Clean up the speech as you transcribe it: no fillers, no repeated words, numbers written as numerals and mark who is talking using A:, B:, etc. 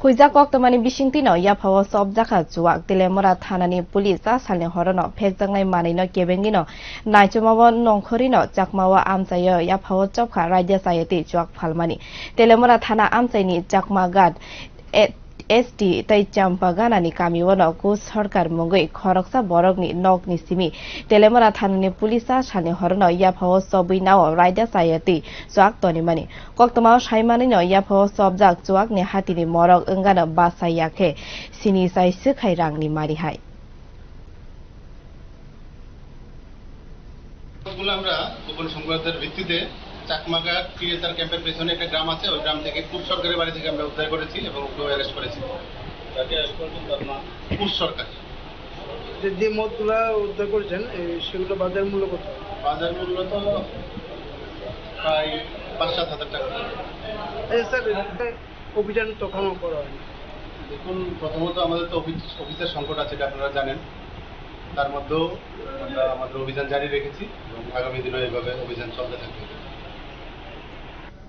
A: Huija koktomani bisingtino yaphawo sobjaka juak Telemora thanani pulis salni horono phekjangnai manino kebengino naichomawo nongkhorino chakmawa amchayo yaphawo chopkha raidya sayati juak phalmani Telemora thana amchaini chakmagat SD tai champaganani kamiwono ko sarkar mongoi khoroksa borokni nokni simi Telemora thanani pulisa salni horono yaphawo sobinao raidya sayati juak tonimani koktoma saimanino yaphawo sobjak juak ni hatini morok engano basayakhe sini sai sukhai rangni mari hai
B: আমরা গোপন সংবাদের ভিত্তিতে Chakmaghat TSR ক্যাম্পের পেছনে একটা গ্রাম আছে ওই গ্রাম থেকে কুশ সরকারের বাড়ি থেকে আমরা উদ্ধার করেছি এবং ওকে অ্যারেস্ট করেছি তাকে অ্যারেস্ট করেছেন আপনারা কুশ সরকার
C: যে মদগুলা উদ্ধার করেছেন সেগুলো বাজার মূল্য কত?
B: বাজার মূল্য তো প্রায় ৫-৭ হাজার টাকা।
C: স্যার অভিযান তখন করা হয়নি।
B: দেখুন প্রথমত আমাদের তো অফিসের সংকট আছে এটা আপনারা জানেন, তার মধ্যেও আমরা আমাদের অভিযান জারি রেখেছি এবং আগামী দিনে এইভাবে অভিযান চলতে থাকবে।